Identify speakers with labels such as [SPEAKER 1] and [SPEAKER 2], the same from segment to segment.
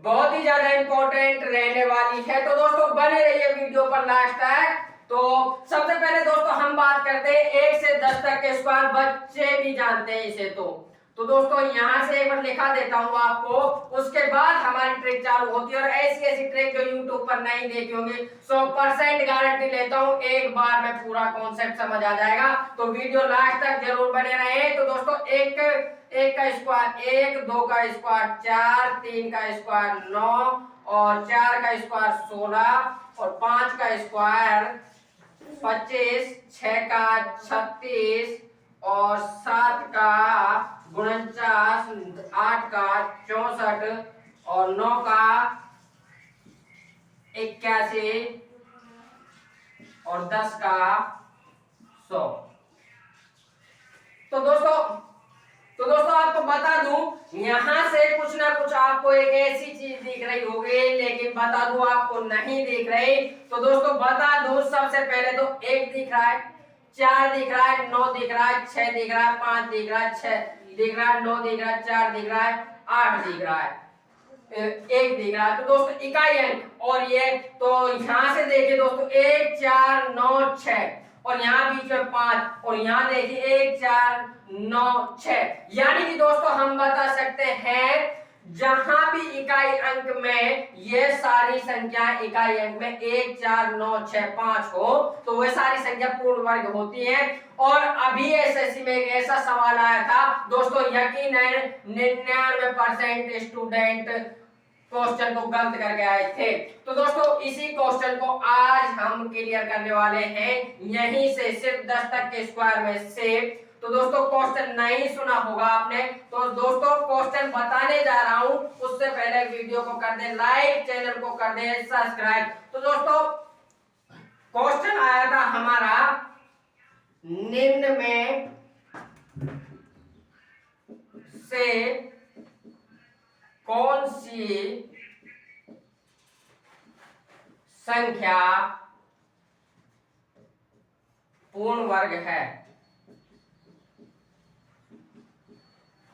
[SPEAKER 1] बहुत ही ज्यादा इंपॉर्टेंट रहने वाली है। तो दोस्तों बने रहिए वीडियो पर लास्ट तक। तो सबसे पहले दोस्तों हम बात करते हैं 1 से 10 तक के स्क्वायर, बच्चे भी जानते हैं इसे। तो दोस्तों यहां से एक बार लिखा देता हूं आपको, उसके बाद हमारी ट्रिक चालू होती है। और ऐसी ऐसी ट्रिक जो YouTube पर नहीं देखी होंगी, 100% गारंटी लेता हूं एक बार में पूरा कॉन्सेप्ट समझ आ जाएगा। तो वीडियो लास्ट तक जरूर बने रहे। तो दोस्तों एक का स्क्वायर 1, 2 का स्क्वायर 4, 3 का स्क्वायर 9 और 4 का स्क्वायर 16 और 5 का स्क्वायर 25, 6 का 36 और 7 का 49, 8 का 64 और 9 का 81 और 10 का 100। तो दोस्तों आपको बता दूं, यहां से कुछ ना कुछ आपको एक ऐसी चीज दिख रही होगी, लेकिन बता दूं आपको नहीं दिख रही। तो दोस्तों बता दूं, सबसे पहले तो 1 दिख रहा है, 4 दिख रहा है, 9 दिख रहा है, 6 दिख रहा है, 5 दिख रहा है, 6 दिख रहा है, 9 दिख रहा है, 4 दिख रहा है, 8 दिख रहा है, 1 दिख रहा है। तो दोस्तों इकाई अंक और ये, तो यहां से देखिए दोस्तों 1, 4, 9, 6 और यहाँ बीच में 5 और यहाँ देखिए 1, 4, 9, 6। यानी कि दोस्तों हम बता सकते हैं जहां भी इकाई अंक में ये सारी संख्याएं इकाई अंक में 1, 4, 9, 6, 5 हो, तो वे सारी संख्या पूर्ण वर्ग होती हैं। और अभी एसएससी में एक ऐसा सवाल आया था दोस्तों, यकीनन 99% स्टूडेंट क्वेश्चन को गलत करके आए थे। तो दोस्तों इसी क्वेश्चन को आज हम क्लियर करने वाले हैं, यहीं से सिर्फ 10 तक के स्क्वायर में से। तो दोस्तों क्वेश्चन नहीं सुना होगा आपने, तो दोस्तों क्वेश्चन बताने जा रहा हूं, उससे पहले वीडियो को कर दे लाइक, चैनल को कर दे सब्सक्राइब। तो दोस्तों क्वेश्चन आया था हमारा, निम्न में से कौन सी संख्या पूर्ण वर्ग है।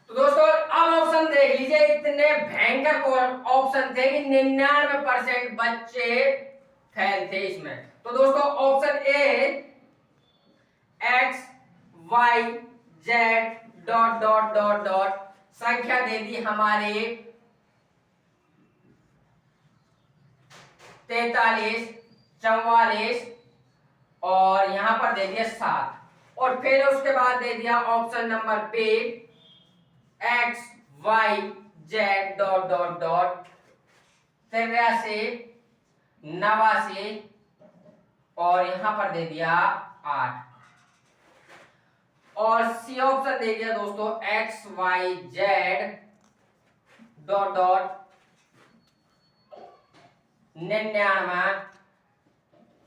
[SPEAKER 1] तो दोस्तों अब ऑप्शन देख लीजिए, इतने भयंकर ऑप्शन थे कि 99% बच्चे फेल थे इसमें। तो दोस्तों option A x y z dot dot dot dot, संख्या दे दी हमारे 43, 44 और यहां पर दे दिया 7 और फिर उसके बाद दे दिया option number B x y z dot dot dot 83, 89 और यहां पर दे दिया 8 और सी ऑप्शन दे दिया दोस्तों x y z dot dot 99,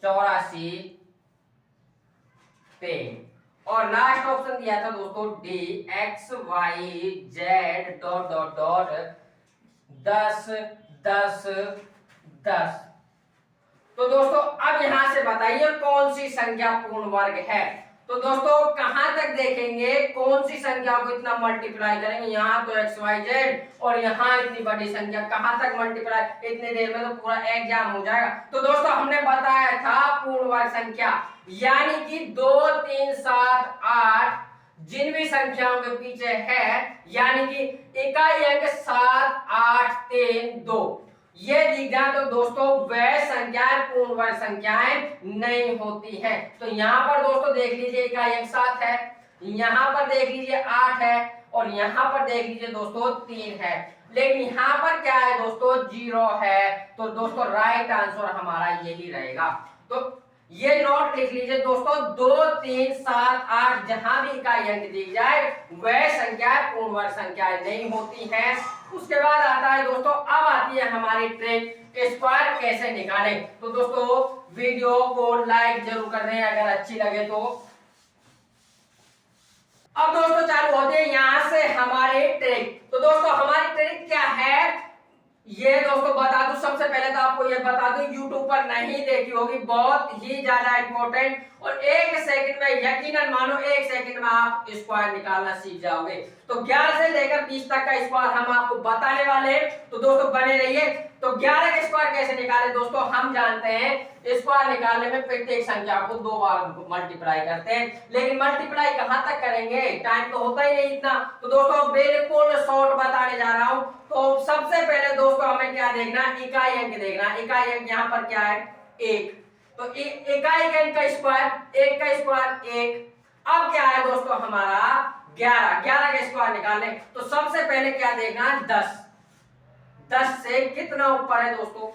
[SPEAKER 1] 84, 3 और लास्ट ऑप्शन दिया था दोस्तों D x y z dot dot dot 10, 10, 10। तो दोस्तों अब यहां से बताइए कौन सी संख्या पूर्ण वर्ग है। तो दोस्तों कहां तक देखेंगे, कौन सी संख्या को इतना मल्टीप्लाई करेंगे, यहाँ तो x y z और यहाँ इतनी बड़ी संख्या, कहां तक मल्टीप्लाई, इतने देर में तो पूरा एग्जाम हो जाएगा। तो दोस्तों हमने बताया था पूर्ण वर्ग संख्या यानी कि 2, 3, 7, 8 जिन भी संख्याओं के पीछे है, यानी कि इकाई अंक 7, 8, 3, 2 ये दिख जाए तो दोस्तों वह संख्याएं पूर्ण वर्ग संख्याएं नहीं होती हैं। तो यहाँ पर दोस्तों देख लीजिए इकाई अंक 7 है, यहाँ पर देख लीजिए 8 है और यहाँ पर देख लीजिए दोस्तों 3 है, लेकिन यहाँ पर क्या है दोस्तों 0 है। तो दोस्तों राइट आंसर हमारा यही रहेगा। तो ये नोट लिख लीजिए दोस्तों, 2, 3, 7, 8 जहां भी इकाई अंक दी जाए वह संख्याएं पूर्ण वर्ग संख्याएं नहीं होती हैं। उसके बाद आता है दोस्तों, अब आती है हमारी ट्रिक स्क्वायर कैसे निकालें। तो दोस्तों वीडियो को लाइक जरूर कर दें अगर अच्छी लगे तो। अब दोस्तों चालू होते हैं यहां से हमारी ट्रिक। तो दोस्तों हमारी ट्रिक क्या है, ये दोस्तों बता दूं, सबसे पहले तो आपको ये बता दूं, YouTube पर नहीं देखी होगी, बहुत ही ज्यादा इंपॉर्टेंट, और एक सेकंड में, यकीनन मानो एक सेकंड में आप स्क्वायर निकालना सीख जाओगे। तो 11 से लेकर 20 तक का स्क्वायर हम आपको बताने वाले हैं, तो दोस्तों बने रहिए। तो 11 का स्क्वायर कैसे निकाले दोस्तों, हम जानते हैं स्क्वायर निकालने में प्रत्येक संख्या को 2 बार मल्टीप्लाई करते हैं, लेकिन मल्टीप्लाई कहां तक करेंगे, टाइम तो होता ही नहीं इतना। तो दोस्तों बिल्कुल शॉर्ट बताने जा रहा हूं। तो सबसे पहले दोस्तों हमें क्या देखना, इकाई अंक देखना। इकाई अंक यहाँ पर क्या है, 1। तो इकाई अंक का स्क्वायर, 1 का स्क्वायर 1। अब क्या है दोस्तों हमारा 11, 11 का स्क्वायर निकालने। तो सबसे पहले क्या देखना, 10। 10 से कितना ऊपर है दोस्तों,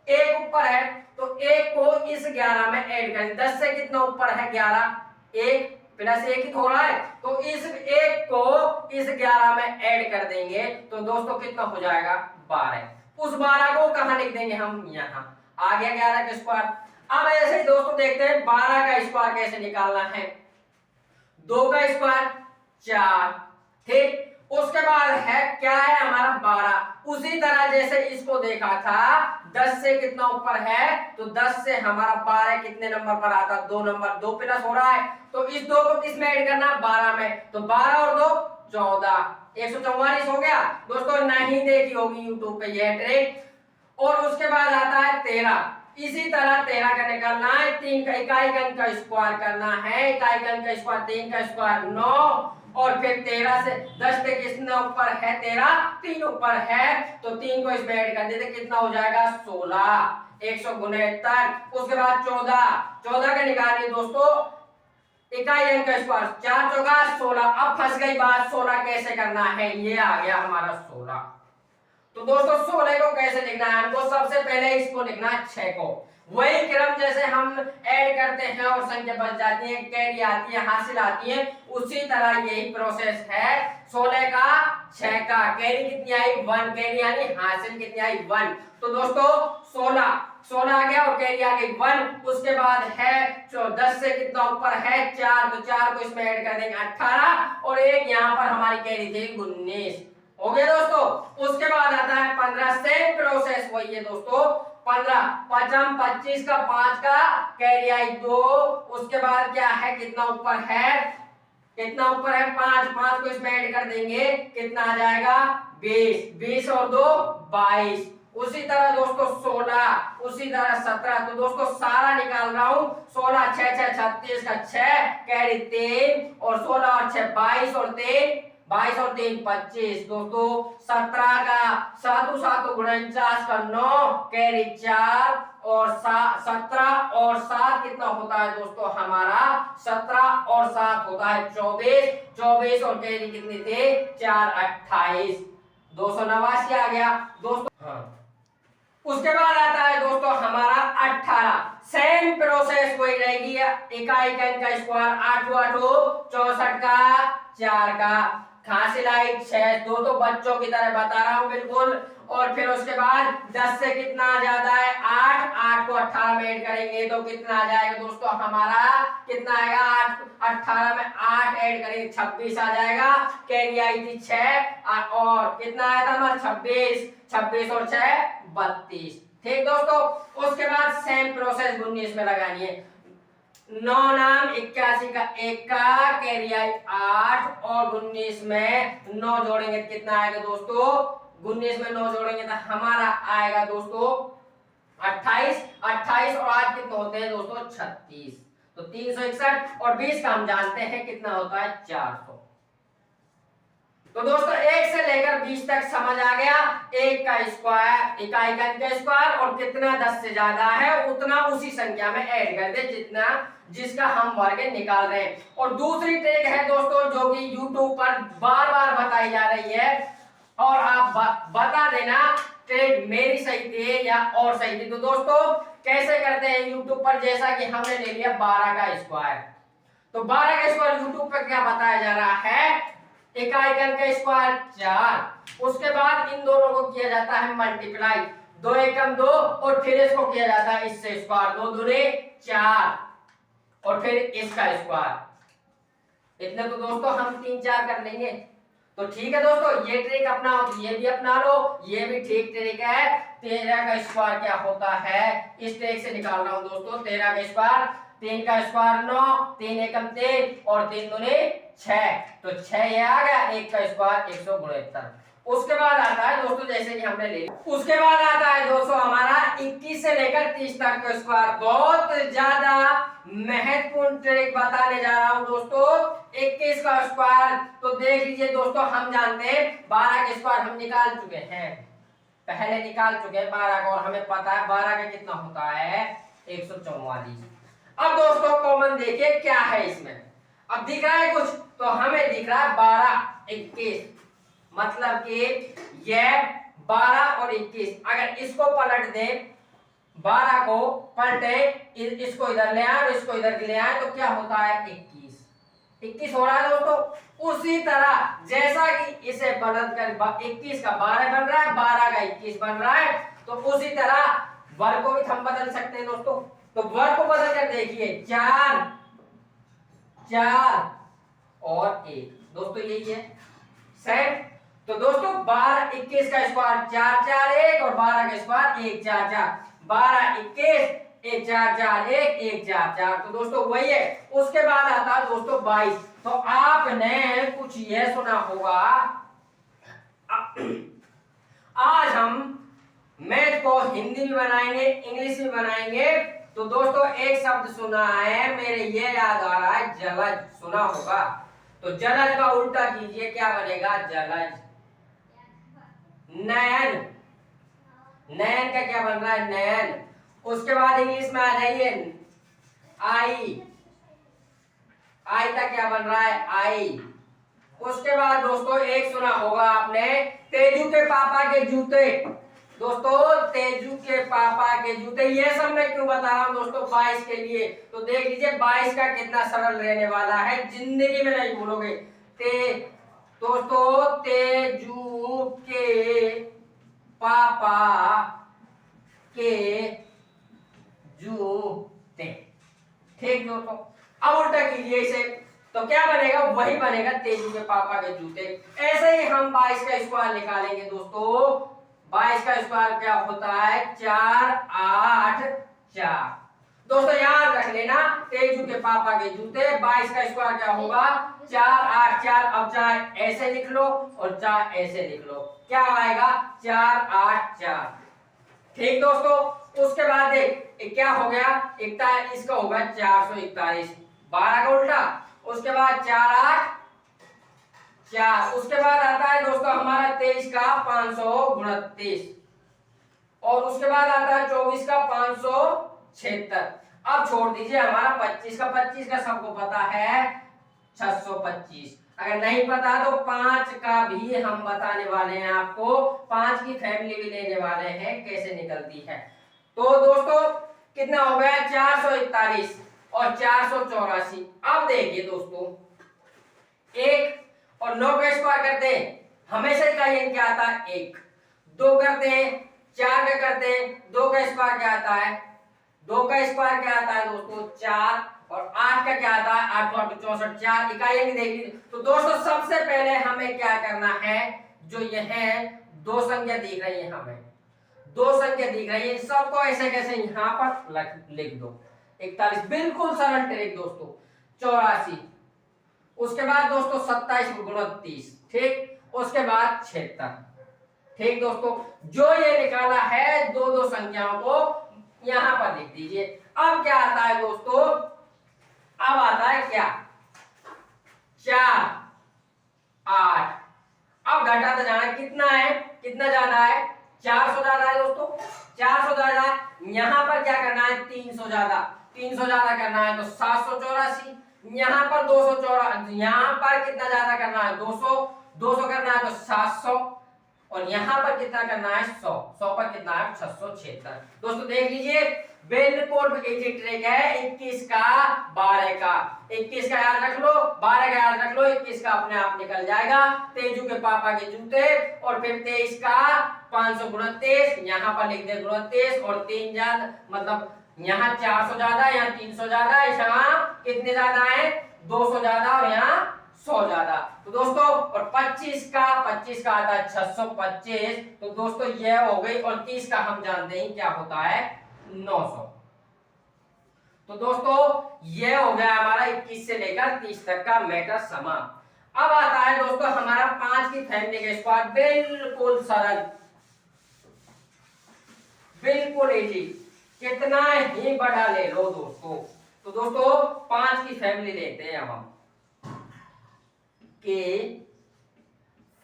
[SPEAKER 1] 1 ऊपर है, तो 1 को इस 11 में ऐड करें। 10 से कितना ऊपर है 11, 1 प्लस 1 ही थोड़ा है, तो इस 1 को इस 11 में ऐड कर देंगे, तो दोस्तों कितना हो जाएगा 12। उस 12 को कहां लिख देंगे हम, यहाँ आ गया 11 का स्क्वायर। अब ऐसे ही दोस्तों देखते हैं 12 का स्क्वायर कैसे निकालना है। 2 का स्क्वायर 4, ठीक। उसके बाद है क्या है हमारा 12। उसी तरह जैसे इसको देखा था, 10 से कितना ऊपर है, तो 10 से हमारा 12 कितने नंबर पर आता, 2 नंबर, 2 प्लस हो रहा है, तो इस 2 को किसमें ऐड करना, 12 में। तो 12 और 2 14, 144 हो गया। दोस्तों नहीं देखी होगी यूट्यूब पे यह ट्रिक। और उसके बाद आता है 13। इसी तरह 13 का निकालना है, 3 का इकाई अंक का स्क्वायर करना है। इकाई अंक का स्क्वायर, 3 का स्क्वायर 9, और फिर 13 से 10 से कितना ऊपर है, 13, 3 ऊपर है, तो 3 को इसमें ऐड कर देते, कितना हो जाएगा 16, 169। उसके बाद 14, 14 का निकालिए दोस्तों, इकाई अंक का स्क्वायर, 4 चौका 16। अब फंस गई बात, 16 कैसे करना है, ये आ गया हमारा 16। तो दोस्तों 16 को कैसे लिखना है हमको, सबसे पहले इसको लिखना है 6 को, वही क्रम जैसे हम ऐड करते हैं और संख्या बच जाती है, कैरी आती है, हासिल आती है, उसी तरह यही प्रोसेस है। 16 का 6 का कैरी कितनी आई 1, कैरी यानी हासिल कितनी आई 1। तो दोस्तों 16 आ गया और कैरी आ गई 1। उसके बाद है 10 से कितना ऊपर है 4, तो 4 को इसमें ऐड कर देंगे 18, और एक यहाँ पर हमारी कैरी थी 19, हो गया दोस्तों। उसके बाद आता है 15, सेम प्रोसेस वही है दोस्तों। 15 पचम 25 का 5 का कैरी आई 2। उसके बाद क्या है, कितना ऊपर है, कितना ऊपर है 5, 5 को इसमें ऐड कर देंगे, कितना आ जाएगा 20, 20 और 2 22। उसी तरह दोस्तों 16, उसी तरह 17। तो दोस्तों सारा निकाल रहा हूं, 16 6 6 36 का 6 कैरी 3, और 16 और 6 22, और 3 22 और 3 25। दोस्तों 17 का 7 7 49 का 9 कैरी 4, और 17 और 7 कितना होता है दोस्तों हमारा, 17 और 7 होता है 24, 24 और कैरी कितनी थी 4 28, 289 आ गया दोस्तों। हाँ, उसके बाद आता है दोस्तों हमारा 18, सेम प्रोसेस वही रहेगी, इकाई अंक का स्क्वायर 8 8 64 का 4 का हासिल आई 6, दो तो बच्चों की तरह बता रहा हूं बिल्कुल। और फिर उसके बाद 10 से कितना ज्यादा है 8, 8 को 18 में ऐड करेंगे तो कितना आ जाएगा दोस्तों हमारा, कितना आएगा 8, 18 में 8 ऐड करेंगे 26 आ जाएगा। कैरी आई थी 6, और कितना आया था हमारा 26, 26 और 6 32। ठीक दोस्तों, उसके बाद सेम प्रोसेस 19 में लगानी है। 9 नाम 81 का 1 का कैरी आई 8, और 19 में 9 जोड़ेंगे तो कितना आएगा दोस्तों, 19 में 9 जोड़ेंगे तो हमारा आएगा दोस्तों 28, 28 और 8 कितने होते हैं दोस्तों 36, तो 361, और 20 का हम जानते हैं कितना होता है 400। तो दोस्तों 1 से लेकर 20 तक समझ आ गया। 1 का स्क्वायर, इकाई अंक का स्क्वायर, और कितना 10 से ज्यादा है उतना उसी संख्या में ऐड कर दे जितना जिसका हम वर्ग निकाल रहे हैं। और दूसरी ट्रिक है दोस्तों जो कि YouTube पर बार बार बताई जा रही है, और आप बता देना ट्रिक मेरी सही थी या और सही थी। तो दोस्तों कैसे करते हैं YouTube पर, जैसा कि हमने ले लिया 12 का स्क्वायर, तो 12 का स्क्वायर YouTube पर क्या बताया जा रहा है, इकाई अंक का स्क्वायर 4, उसके बाद इन दोनों को किया जाता है मल्टीप्लाई, 2 एकम 2, और फिर इसको किया जाता है इससे स्क्वायर, 2 दूनी 4, और फिर इसका स्क्वायर। इतने तो दोस्तों हम 3 4 कर लेंगे। तो ठीक है दोस्तों, ये ट्रिक अपनाओ तो ये भी अपना लो, ये भी ठीक ट्रिक है। 13 का स्क्वायर क्या होता है, इस ट्रिक से निकाल रहा हूं दोस्तों। 13 का स्क्वायर, 3 का स्क्वायर 9, 3 एकम 3 और 3 दूनी 6, तो 6 ये आ गया। 1 का स्क्वायर 169। उसके बाद आता है दोस्तों, जैसे कि हमने ले लिया, उसके बाद आता है दोस्तों हमारा 21 से लेकर 30 तक का स्क्वायर। बहुत ज्यादा महत्वपूर्ण ट्रिक बताने जा रहा हूं दोस्तों। 21 का स्क्वायर तो देख लीजिए दोस्तों, हम जानते हैं 12 का स्क्वायर हम निकाल चुके हैं, पहले निकाल चुके हैं 12 का, और हमें पता है 12 का कितना होता है 144। अब दोस्तों कॉमन देखिए क्या है इसमें, अब दिख रहा है कुछ, तो हमें दिख रहा है 12 21, मतलब कि यह 12 और 21, अगर इसको पलट दें, 12 को पलटे, इसको इधर ले आए और इसको इधर ले आए, तो क्या होता है 21, 21 हो रहा है दोस्तों। उसी तरह जैसा कि इसे बदल कर 21 का 12 बन रहा है, 12 का 21 बन रहा है, तो उसी तरह वर्ग को भी हम बदल सकते हैं दोस्तों। तो वर्ग को बदल कर देखिए, 4 4 और 1 दोस्तों, यही है सेट। तो दोस्तों 12 21 का स्क्वायर 4 4 1 और 12 का स्क्वायर 1 4 4, 12 21 1 4 4 1 1 4 4, तो दोस्तों वही है। उसके बाद आता है दोस्तों 22। तो आपने कुछ यह सुना होगा, आज हम मैथ को हिंदी में बनाएंगे, इंग्लिश में बनाएंगे। तो दोस्तों एक शब्द सुना है मेरे, ये याद आ रहा है, जलज, सुना होगा। तो जलज का उल्टा कीजिए, क्या बनेगा, जलज। नयन, नयन का क्या बन रहा है, नयन। उसके बाद इंग्लिश में आ जाइए, आई, आई का क्या बन रहा है, आई। उसके बाद दोस्तों एक सुना होगा आपने, तेजू के पापा के जूते। दोस्तों तेजू के पापा के जूते, ये सब मैं क्यों बता रहा हूं दोस्तों, 22 के लिए। तो देख लीजिए 22 का कितना सरल रहने वाला है, जिंदगी में नहीं भूलोगे। दोस्तों तेजू के पापा के जूते, ठीक दोस्तों। अब उल्टा कीजिए इसे, तो क्या बनेगा, वही बनेगा, तेजू के पापा के जूते। ऐसे ही हम 22 का स्क्वायर निकालेंगे दोस्तों। 22 का स्क्वायर क्या होता है, 4 8 4। दोस्तों याद रख लेना, तेजू के पापा के जूते। 22 का स्क्वायर क्या होगा, 4 8 4। अब चाहे ऐसे लिख लो और चाहे ऐसे लिख लो, क्या आएगा, 4 8 4, ठीक दोस्तों। उसके बाद देख क्या हो गया, 41 का होगा 441, 12 का उल्टा। उसके बाद 4 8 4। उसके बाद आता है दोस्तों हमारा 23 का 529, और उसके बाद आता है 24 का 576। अब छोड़ दीजिए हमारा 25 का, 25 का सबको पता है 625। अगर नहीं पता तो 5 का भी हम बताने वाले हैं आपको, 5 की फैमिली भी लेने वाले हैं कैसे निकलती है। तो दोस्तों कितना हो गया, 441 और 484। अब देखिए दोस्तों, 1 और 9 का स्क्वायर करते हैं, हमेशा का ये क्या आता है 1। 2 करते हैं, 4 का करते हैं, 2 का स्क्वायर क्या आता है, 2 का स्क्वायर क्या आता है दोस्तों 4, और 8 का क्या आता है 8 8 64, 4 इकाइयां देख लीजिए। तो दोस्तों सबसे पहले हमें क्या करना है, जो ये है 2 संख्या दिख रही है, हमें 2 संख्या दिख रही है, सबको ऐसे कैसे यहाँ पर लिख दो। 41 बिल्कुल सरल ट्रिक दोस्तों। 84, उसके बाद दोस्तों 27 गुणा 30, ठीक। उसके बाद 76, ठीक दोस्तों। जो ये निकाला है 2 संख्याओं को यहां पर लिख दीजिए। अब क्या आता है दोस्तों, अब आता है क्या, 4 8। अब घटाता जाना, कितना है, कितना ज्यादा है, 400 ज्यादा है दोस्तों, 400 ज्यादा है। यहां पर क्या करना है, 300 ज्यादा, 300 ज्यादा करना है तो 784। यहां पर 284, यहां पर कितना ज्यादा करना है 200, 200 करना है तो 700, और यहां पर कितना करना है 100, 100 पर कितना है 676। दोस्तों देख लीजिए बिल्कुल इजी ट्रिक है। 21 का 12 का, 21 का याद रख लो, 12 का याद रख लो, 21 का अपने आप निकल जाएगा, तेजू के पापा के जूते। और फिर 23 का 529, यहाँ पर लिख दे 29, और 3 ज्यादा, मतलब यहाँ 400 ज्यादा, यहाँ 300 ज्यादा, यहाँ कितने ज्यादा है 200 ज्यादा, और यहाँ 100 ज्यादा। तो दोस्तों और 25 का आता है 625। तो दोस्तों यह हो गई। और 30 का हम जानते हैं क्या होता है 900। तो दोस्तों यह हो गया हमारा 21 से लेकर 30 तक का मैटर समाप्त। अब आता है दोस्तों हमारा 5 की फैमिली का स्क्वायर। बिल्कुल सरल, बिल्कुल इजी, कितना ही बड़ा ले लो दोस्तों। तो दोस्तों 5 की फैमिली लेते हैं अब हम। के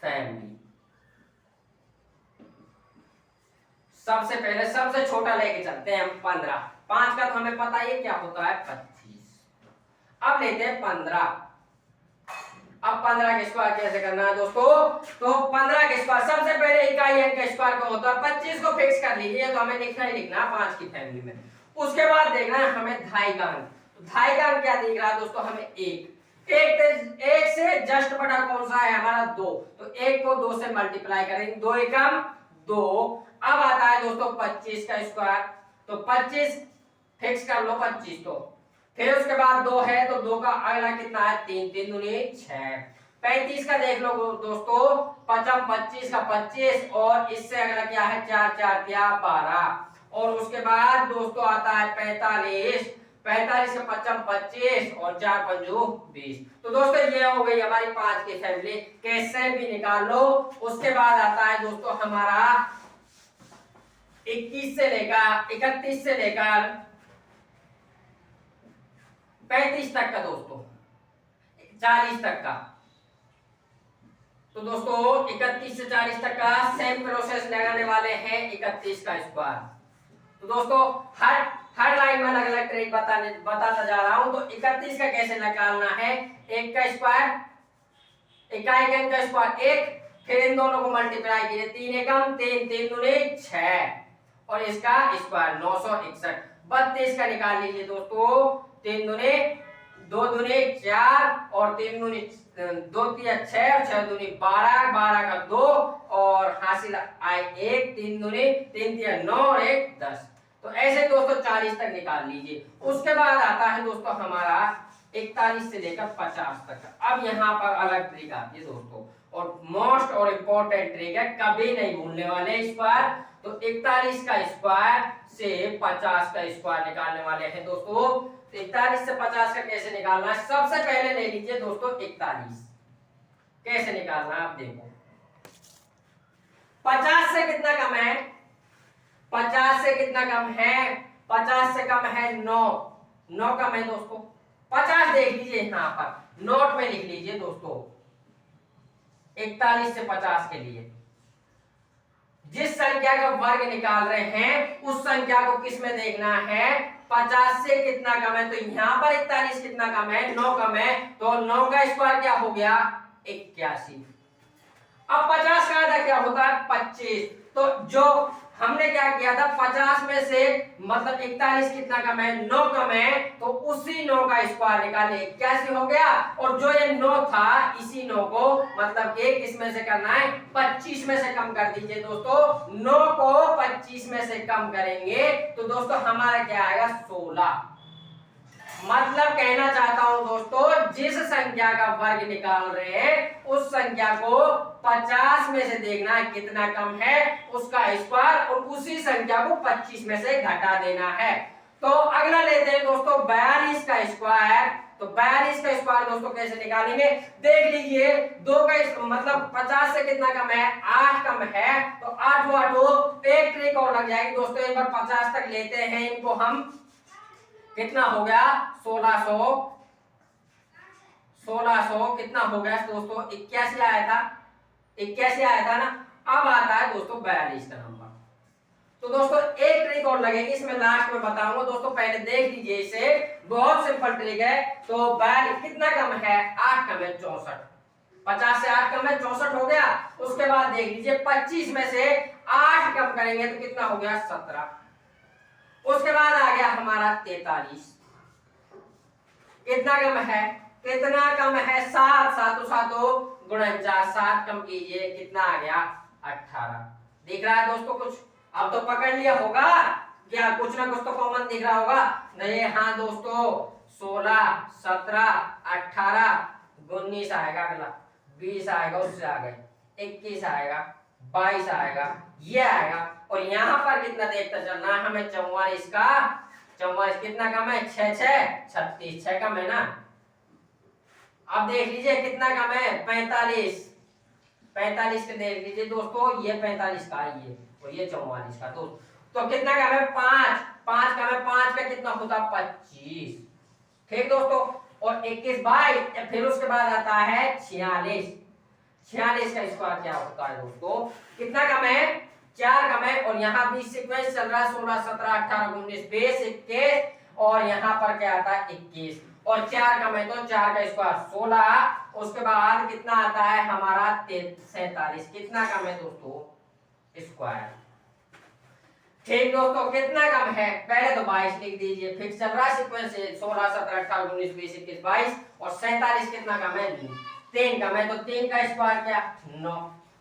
[SPEAKER 1] फैमिली सबसे पहले सबसे छोटा लेके चलते हैं हम 15। 5 का तो हमें पता ही क्या होता है 25। अब लेते हैं 15। अब 15 के स्क्वायर कैसे करना है दोस्तों? तो 15 के स्क्वायर सबसे पहले इकाई अंक का स्क्वायर का होता है 25 को फिक्स कर लीजिए। तो हमें लिखना ही लिखना है 5 की फैमिली में। उसके बाद देखना है हमें ढाई का अंक। तो ढाई का अंक क्या दिख रहा है दोस्तों? हमें एक से जस्ट बटा कौन सा है हमारा 2। तो 1 को 2 से मल्टीप्लाई करेंगे, 2 एकम 2। अब आता है दोस्तों 25 का स्क्वायर। तो 25 फिक्स कर लो 25। तो फिर उसके बाद 2 है तो 2 का अगला कितना है 3, 3 दूनी 6। 35 का देख लो दोस्तों, 25 का 25 और इससे अगला क्या है 4, 4 क्या 12। और उसके बाद दोस्तों आता है 45। 45 का 25 और 4 पंजू 20। तो दोस्तों ये हो गई हमारी 5 की फैमिली, कैसे भी निकाल लो। उसके बाद आता है दोस्तों हमारा 31 से लेकर 35 तक का दोस्तों, 40 तक का। तो दोस्तों 31 से 40 तक का सेम प्रोसेस लगाने वाले हैं 31 का स्क्वायर। तो दोस्तों हर लाइन में अलग अलग ट्रिक बताता जा रहा हूं। तो 31 का कैसे निकालना है, 1 का स्क्वायर, इकाई के अंक का स्क्वायर 1, फिर इन दोनों को मल्टीप्लाई कीजिए, 3 एकम 3, 3 दूनी 6 और इसका स्क्वायर 961। 32 का निकाल लीजिए दोस्तों, 3 दूनी 2 दूनी 4 और 3 दूनी 2 तिया 6 और 6 दूनी 12, 12 का 2 और हासिल आए 1, 3 दूनी 3 तिया 9 और 1 10। तो ऐसे दोस्तों 40 तक निकाल लीजिए। उसके बाद आता है दोस्तों हमारा 41 से लेकर 50 तक। अब यहाँ पर अलग ट्रिक आती है दोस्तों, और मोस्ट और इम्पोर्टेंट ट्रिक है, कभी नहीं भूलने वाले स्क्वायर। तो 41 का स्क्वायर से 50 का स्क्वायर निकालने वाले हैं दोस्तों। तो 41 से 50 का कैसे निकालना है, सबसे पहले ले लीजिए दोस्तों 41। कैसे निकालना है आप देखो, 50 से कितना कम है, 50 से कितना कम है, 50 से कम है 9, 9 कम है दोस्तों। 50 देख लीजिए यहाँ पर नोट में लिख लीजिए दोस्तों, 41 से 50 के लिए जिस संख्या का वर्ग निकाल रहे हैं उस संख्या को किस में देखना है, 50 से कितना कम है। तो यहाँ पर 41 कितना कम है, 9 कम है। तो 9 का स्क्वायर क्या हो गया 81। अब 50 का आधा क्या होता है 25। तो जो हमने क्या किया था 50 में से मतलब 41 कितना कम है 9 कम है, तो उसी 9 का स्क्वायर निकाले 81 हो गया। और जो ये 9 था इसी 9 को मतलब कि किसमें से करना है 25 में से कम कर दीजिए दोस्तों। 9 को 25 में से कम करेंगे तो दोस्तों हमारा क्या आएगा 16। मतलब कहना चाहता हूं दोस्तों, जिस संख्या का वर्ग निकाल रहे हैं उस संख्या को 50 में से देखना है कितना कम है उसका स्क्वायर, और उसी संख्या को 25 में से घटा देना है। तो अगला लेते हैं दोस्तों 42 का स्क्वायर। तो 42 का स्क्वायर दोस्तों कैसे निकालेंगे, देख लीजिए 2 का मतलब 50 से कितना कम है 8 कम है। तो 8 8 एक ट्रिक और लग जाएगी दोस्तों। एक बार 50 तक लेते हैं इनको हम, कितना हो गया 1600, 1600 कितना हो गया दोस्तों 81 आया था, 81 आया था ना। अब आता है दोस्तों 42 का नंबर। तो दोस्तों एक ट्रिक और लगेगी, इसमें लास्ट में बताऊंगा दोस्तों, पहले देख लीजिए इसे, बहुत सिंपल ट्रिक है। तो 42 कितना कम है 8 कम है 64, 50 से 8 कम है 64 हो गया। उसके बाद देख लीजिए 25 में से 8 कम करेंगे तो कितना हो गया 17। उसके बाद आ गया हमारा 43, कितना कम है, कितना कम है 7, 7 7 49, 7 कम कीजिए कितना आ गया 18। दिख रहा है दोस्तों कुछ, अब तो पकड़ लिया होगा क्या, कुछ ना कुछ तो कॉमन दिख रहा होगा नहीं। हाँ दोस्तों 16 17 18 19 आएगा, अगला 20 आएगा, उससे आगे 21 आएगा, 22 आएगा, ये आएगा। और यहाँ पर कितना देखता चलना है हमें, 44 का 44 कितना कम है, 6 6 36, 6 कम है ना। अब देख लीजिए कितना कम है, 45 45 के देख लीजिए दोस्तों, ये 45 का है ये, और ये 44 का। तो कितना कम है, 5 5 कम है, 5 का कितना होता है, 25। ठीक दोस्तों, और 21 22, फिर उसके बाद आता है 46 46 का स्क्वायर क्या होता है दोस्तों, कितना कम है, 4 कम है। और यहाँ भी सीक्वेंस चल रहा है 16 17 18 19 20 21, और यहाँ पर क्या आता है 21, और 4 कम है तो 4 का स्क्वायर 16। उसके बाद कितना आता है हमारा 47, कितना कम है दोस्तों, स्क्वायर। ठीक दोस्तों, कितना कम है, पहले तो 22 लिख दीजिए, फिर चल रहा सीक्वेंस 16 17 18 19 20 21 22, और 47 कितना कम है, 3 कम है, तो 3 का स्क्वायर क्या, 9।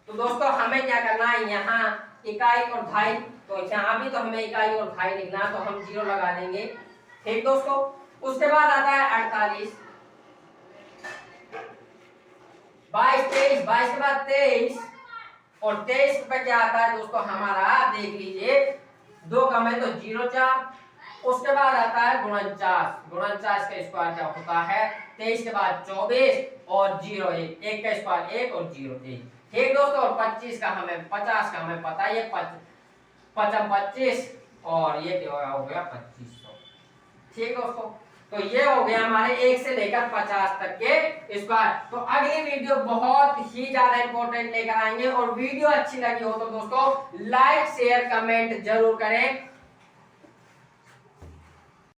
[SPEAKER 1] तो दोस्तों हमें क्या करना है, यहाँ इकाई और भाई, तो यहाँ भी तो हमें इकाई और भाई लिखना, तो हम 0 लगा देंगे। ठीक दोस्तों, उसके बाद आता है 48 22 23, 22 के बाद 23, और 23 पे क्या आता है दोस्तों हमारा, देख लीजिए 2 कम है तो 0 4। उसके बाद आता है 49, 49 का स्क्वायर क्या होता है, 23 के बाद 24 और 0 1, 1 का स्क्वायर 1 और 0 1। ठीक दोस्तों, और 25 का हमें 50 का हमें पता है, 25 और ये क्या हो गया 2500। ठीक दोस्तों, तो ये हो गया हमारे 1 से लेकर 50 तक के स्क्वायर। तो अगली वीडियो बहुत ही ज्यादा इंपॉर्टेंट लेकर आएंगे, और वीडियो अच्छी लगी हो तो दोस्तों लाइक शेयर कमेंट जरूर करें।